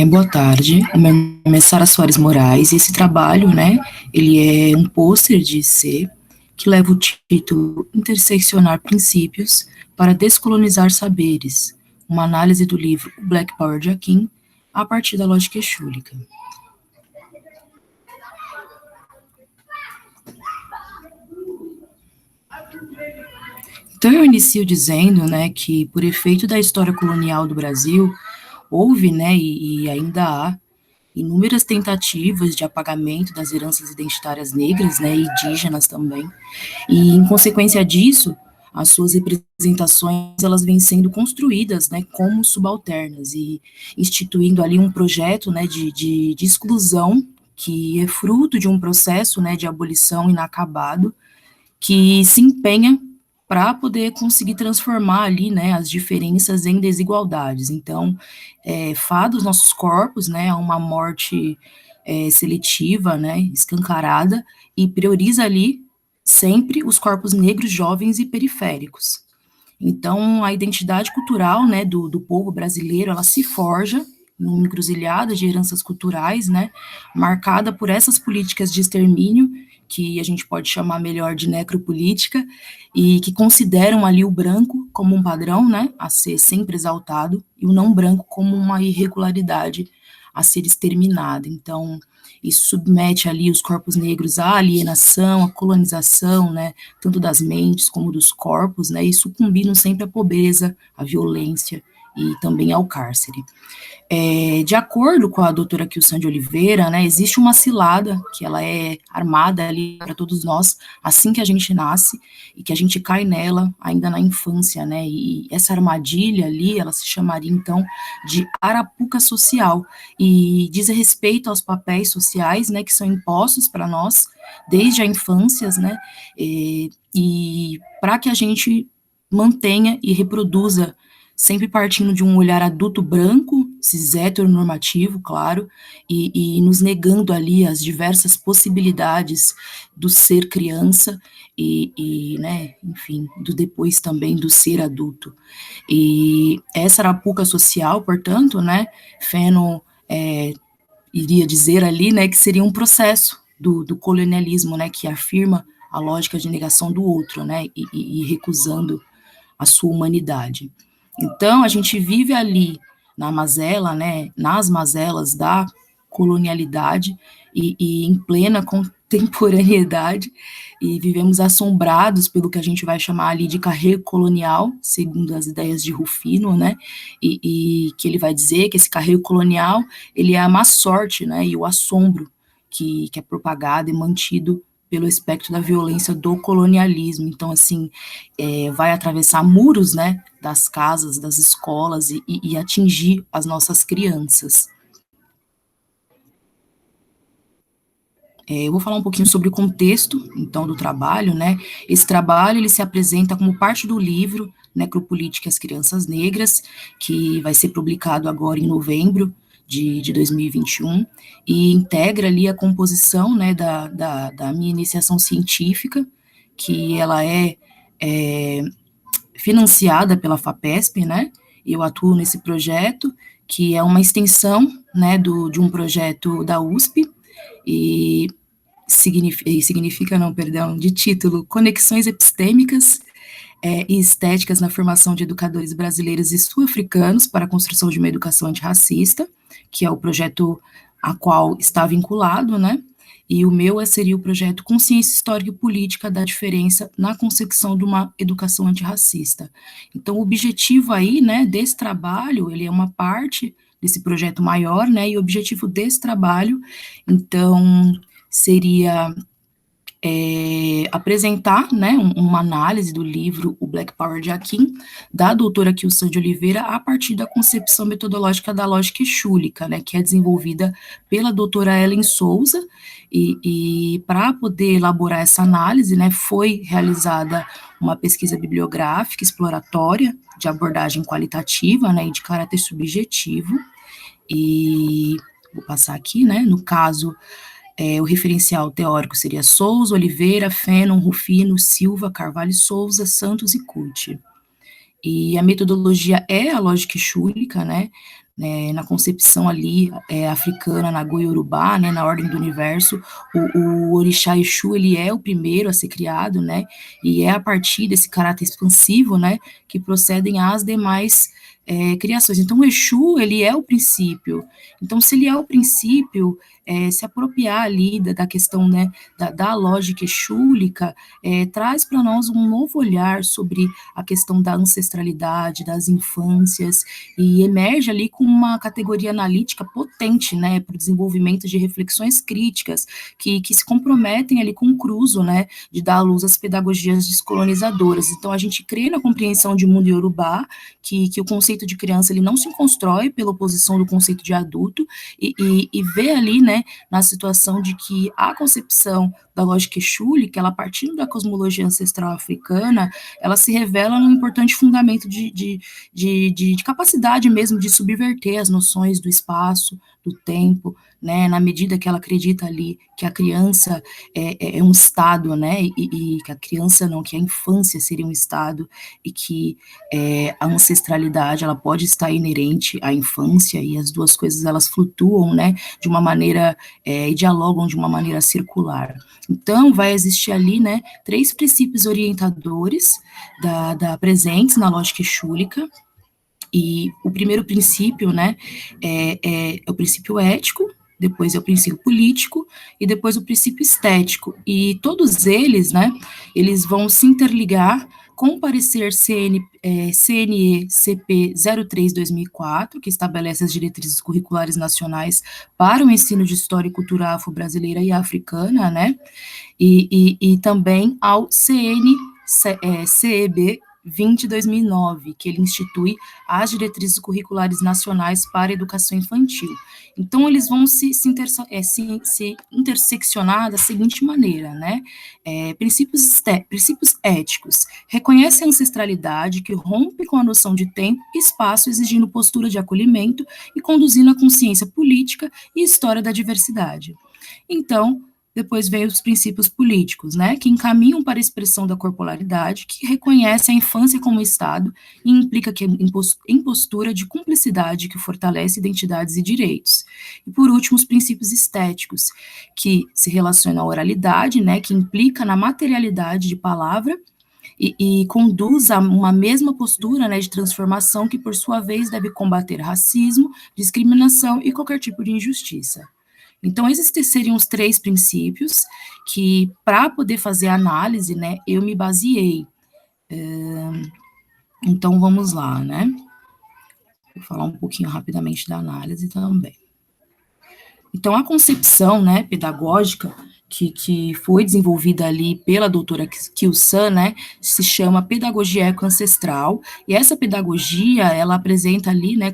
Boa tarde, o meu nome é Sara Soares Moraes, e esse trabalho, né, ele é um pôster de C, que leva o título Interseccionar Princípios para Descolonizar Saberes, uma análise do livro O Black Power de Akin, a partir da lógica schúlica. Então eu inicio dizendo, né, que por efeito da história colonial do Brasil, houve, né, e ainda há, inúmeras tentativas de apagamento das heranças identitárias negras, né, e indígenas também, e em consequência disso, as suas representações, elas vêm sendo construídas, né, como subalternas, e instituindo ali um projeto, né, de exclusão, que é fruto de um processo, né, de abolição inacabado, que se empenha para poder conseguir transformar ali, né, as diferenças em desigualdades. Então, fada os nossos corpos, né, a uma morte seletiva, né, escancarada, e prioriza ali sempre os corpos negros, jovens e periféricos. Então, a identidade cultural, né, do povo brasileiro, ela se forja numa encruzilhada de heranças culturais, né, marcada por essas políticas de extermínio, que a gente pode chamar melhor de necropolítica, e que consideram ali o branco como um padrão, né, a ser sempre exaltado, e o não branco como uma irregularidade a ser exterminada. Então, isso submete ali os corpos negros à alienação, à colonização, né, tanto das mentes como dos corpos, né, e sucumbindo sempre à pobreza, à violência e também ao cárcere. De acordo com a doutora Kilsan de Oliveira, né, existe uma cilada que ela é armada ali para todos nós assim que a gente nasce e que a gente cai nela ainda na infância, né, e essa armadilha ali, ela se chamaria então de arapuca social e diz respeito aos papéis sociais, né, que são impostos para nós desde a infância, né, e para que a gente mantenha e reproduza sempre partindo de um olhar adulto branco, cis heteronormativo, claro, e nos negando ali as diversas possibilidades do ser criança né, enfim, do depois também do ser adulto. E essa arapuca social, portanto, né, Fanon iria dizer ali, né, que seria um processo do colonialismo, né, que afirma a lógica de negação do outro, né, e recusando a sua humanidade. Então, a gente vive ali na mazela, né, nas mazelas da colonialidade e em plena contemporaneidade, e vivemos assombrados pelo que a gente vai chamar ali de carrego colonial, segundo as ideias de Rufino, né, e que ele vai dizer que esse carrego colonial, ele é a má sorte, né, e o assombro que é propagado e mantido pelo espectro da violência do colonialismo. Então, assim, vai atravessar muros, né, das casas, das escolas e atingir as nossas crianças. Eu vou falar um pouquinho sobre o contexto, então, do trabalho, né. Esse trabalho, ele se apresenta como parte do livro Necropolítica e as Crianças Negras, que vai ser publicado agora em novembro de 2021, e integra ali a composição, né, da minha iniciação científica, que ela é financiada pela FAPESP, né, eu atuo nesse projeto, que é uma extensão, né, de um projeto da USP, e significa não, perdão, de título Conexões Epistêmicas e Estéticas na Formação de Educadores Brasileiros e Sul-Africanos para a Construção de uma Educação Antirracista, que é o projeto a qual está vinculado, né, e o meu seria o projeto Consciência Histórica e Política da Diferença na Concepção de uma Educação Antirracista. Então, o objetivo aí, né, desse trabalho, ele é uma parte desse projeto maior, né, e o objetivo desse trabalho, então, seria apresentar, né, uma análise do livro O Black Power de Akin, da doutora Kilsan de Oliveira, a partir da concepção metodológica da lógica schúlica, né, que é desenvolvida pela doutora Ellen Souza, e para poder elaborar essa análise, né, foi realizada uma pesquisa bibliográfica exploratória de abordagem qualitativa, né, e de caráter subjetivo, e vou passar aqui, né, no caso, o referencial teórico seria Souza, Oliveira, Fanon, Rufino, Silva, Carvalho Souza, Santos e Curti. E a metodologia é a lógica schúlica, né, na concepção ali africana, na Goiorubá, né, na ordem do universo, o orixá Exu, ele é o primeiro a ser criado, né, e é a partir desse caráter expansivo, né, que procedem as demais criações. Então, o Exu, ele é o princípio. Então, se ele é o princípio, se apropriar ali da questão, né, da lógica exúlica, traz para nós um novo olhar sobre a questão da ancestralidade, das infâncias, e emerge ali com uma categoria analítica potente, né, para o desenvolvimento de reflexões críticas, que se comprometem ali com o cruzo, né, de dar à luz às pedagogias descolonizadoras. Então, a gente crê na compreensão de mundo iorubá, que o conceito de criança ele não se constrói pela oposição do conceito de adulto, e vê ali, né, na situação de que a concepção da lógica exúlica, ela partindo da cosmologia ancestral africana, ela se revela num importante fundamento de capacidade mesmo de subverter as noções do espaço, do tempo, né, na medida que ela acredita ali que a criança é um estado, né, e que a criança não, que a infância seria um estado, e que a ancestralidade, ela pode estar inerente à infância, e as duas coisas, elas flutuam, né, de uma maneira, e dialogam de uma maneira circular. Então, vai existir ali, né, 3 princípios orientadores presentes na lógica exúlica, e o primeiro princípio, né, é o princípio ético, depois é o princípio político, e depois o princípio estético, e todos eles, né, eles vão se interligar com o parecer CNE-CP 03/2004, que estabelece as diretrizes curriculares nacionais para o ensino de história e cultura afro-brasileira e africana, né, e também ao CEB 20/2009, que ele institui as diretrizes curriculares nacionais para a educação infantil. Então, eles vão se interseccionar da seguinte maneira, né? Princípios éticos. Reconhece a ancestralidade que rompe com a noção de tempo e espaço, exigindo postura de acolhimento e conduzindo a consciência política e história da diversidade. Então, depois vem os princípios políticos, né, que encaminham para a expressão da corporalidade, que reconhece a infância como Estado e implica que em postura de cumplicidade que fortalece identidades e direitos. E, por último, os princípios estéticos, que se relacionam à oralidade, né, que implica na materialidade de palavra e conduz a uma mesma postura, né, de transformação que, por sua vez, deve combater racismo, discriminação e qualquer tipo de injustiça. Então, esses seriam os 3 princípios que, para poder fazer a análise, né, eu me baseei. Então, vamos lá, né? Vou falar um pouquinho rapidamente da análise também. Então, a concepção, né, pedagógica que foi desenvolvida ali pela doutora Kil-San, né, se chama pedagogia ecoancestral, e essa pedagogia, ela apresenta ali, né,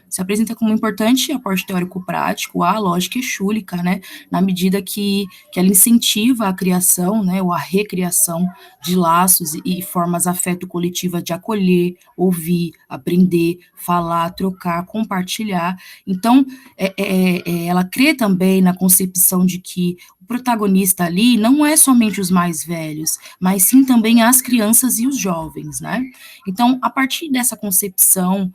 se apresenta como um importante aporte teórico-prático à lógica exúlica, né, na medida que ela incentiva a criação, né, ou a recriação de laços e formas afeto-coletiva de acolher, ouvir, aprender, falar, trocar, compartilhar. Então, ela crê também na concepção de que o protagonista ali não é somente os mais velhos, mas sim também as crianças e os jovens, né? Então, a partir dessa concepção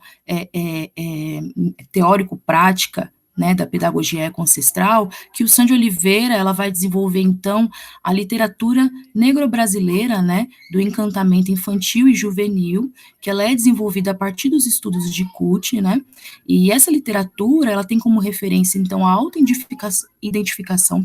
teórico-prática, né, da pedagogia ecoancestral, que o Sandy Oliveira, ela vai desenvolver, então, a literatura negro-brasileira, né, do encantamento infantil e juvenil, que ela é desenvolvida a partir dos estudos de Kut, né, e essa literatura, ela tem como referência, então, a autoidentificação,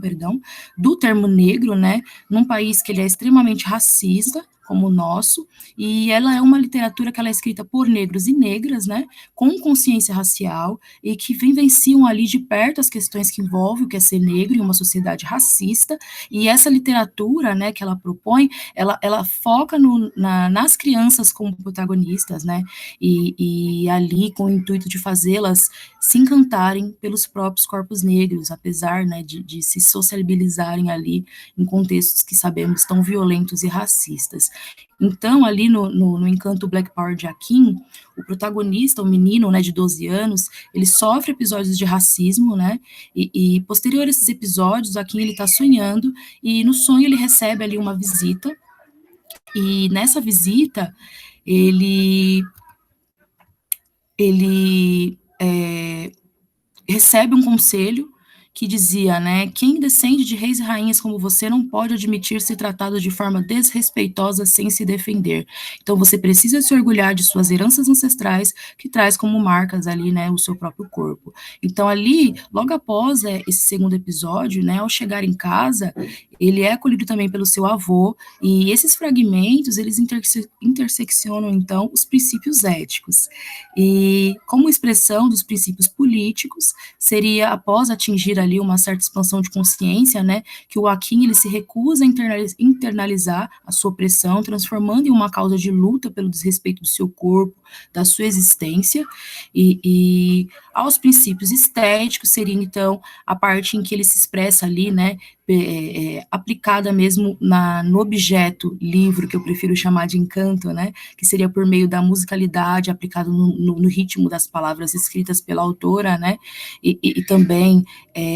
do termo negro, né, num país que ele é extremamente racista, como o nosso, e ela é uma literatura que ela é escrita por negros e negras, né, com consciência racial, e que vivenciam ali de perto as questões que envolvem o que é ser negro em uma sociedade racista, e essa literatura, né, que ela propõe, ela foca nas crianças como protagonistas, né, e ali com o intuito de fazê-las se encantarem pelos próprios corpos negros, apesar, né, de se sociabilizarem ali em contextos que sabemos tão violentos e racistas. Então, ali no Encanto Black Power de Akin, o protagonista, o menino, né, de 12 anos, ele sofre episódios de racismo, né, e posterior a esses episódios, Akin, ele tá sonhando, e no sonho ele recebe ali uma visita, e nessa visita, ele recebe um conselho que dizia, né, quem descende de reis e rainhas como você não pode admitir ser tratado de forma desrespeitosa sem se defender. Então você precisa se orgulhar de suas heranças ancestrais, que traz como marcas ali, né, o seu próprio corpo. Então ali, logo após esse segundo episódio, né, ao chegar em casa, ele é acolhido também pelo seu avô, e esses fragmentos, eles interseccionam, então, os princípios éticos. E como expressão dos princípios políticos, seria após atingir ali uma certa expansão de consciência, né, que o Akin ele se recusa a internalizar a sua opressão, transformando em uma causa de luta pelo desrespeito do seu corpo, da sua existência, e aos princípios estéticos seria então a parte em que ele se expressa ali, né, aplicada mesmo no objeto livro, que eu prefiro chamar de encanto, né, que seria por meio da musicalidade aplicado no ritmo das palavras escritas pela autora, né, e também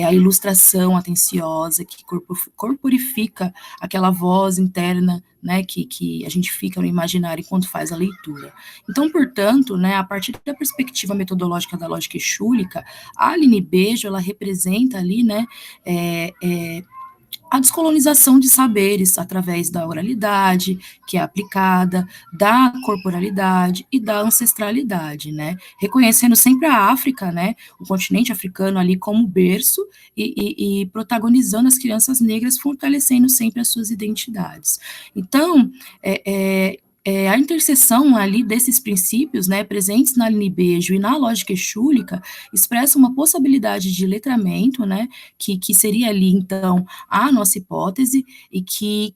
a ilustração atenciosa que corporifica aquela voz interna, né, que a gente fica no imaginário enquanto faz a leitura. Então, portanto, né, a partir da perspectiva metodológica da lógica exúlica, a Aline Bejo, ela representa ali, né, a descolonização de saberes através da oralidade, que é aplicada, da corporalidade e da ancestralidade, né? Reconhecendo sempre a África, né? O continente africano ali como berço e protagonizando as crianças negras, fortalecendo sempre as suas identidades. Então, a interseção ali desses princípios, né, presentes na Aline Bejo e na lógica exúlica, expressa uma possibilidade de letramento, né, que seria ali, então, a nossa hipótese, e que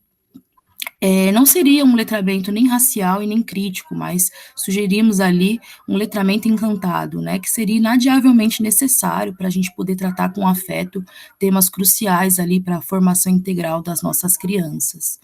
não seria um letramento nem racial e nem crítico, mas sugerimos ali um letramento encantado, né, que seria inadiavelmente necessário para a gente poder tratar com afeto temas cruciais ali para a formação integral das nossas crianças.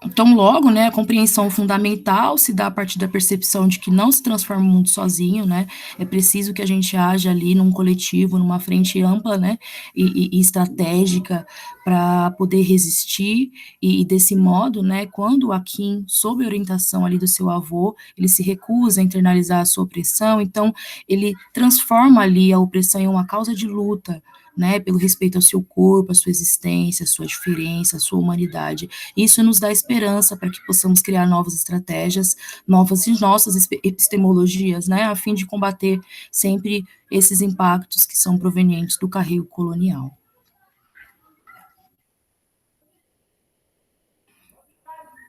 Então, logo, né, a compreensão fundamental se dá a partir da percepção de que não se transforma o mundo sozinho, né, é preciso que a gente haja ali num coletivo, numa frente ampla, né, e estratégica para poder resistir, e desse modo, né, quando o Akin, sob a orientação ali do seu avô, ele se recusa a internalizar a sua opressão, então ele transforma ali a opressão em uma causa de luta, né, pelo respeito ao seu corpo, à sua existência, à sua diferença, à sua humanidade. Isso nos dá esperança para que possamos criar novas estratégias, novas e nossas epistemologias, né, a fim de combater sempre esses impactos que são provenientes do carrego colonial.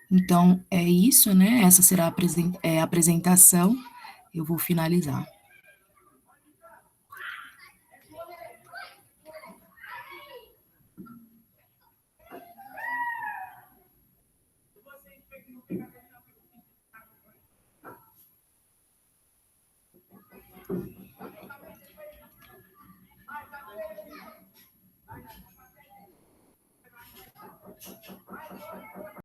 Então, é isso, né? Essa será a apresentação. Eu vou finalizar.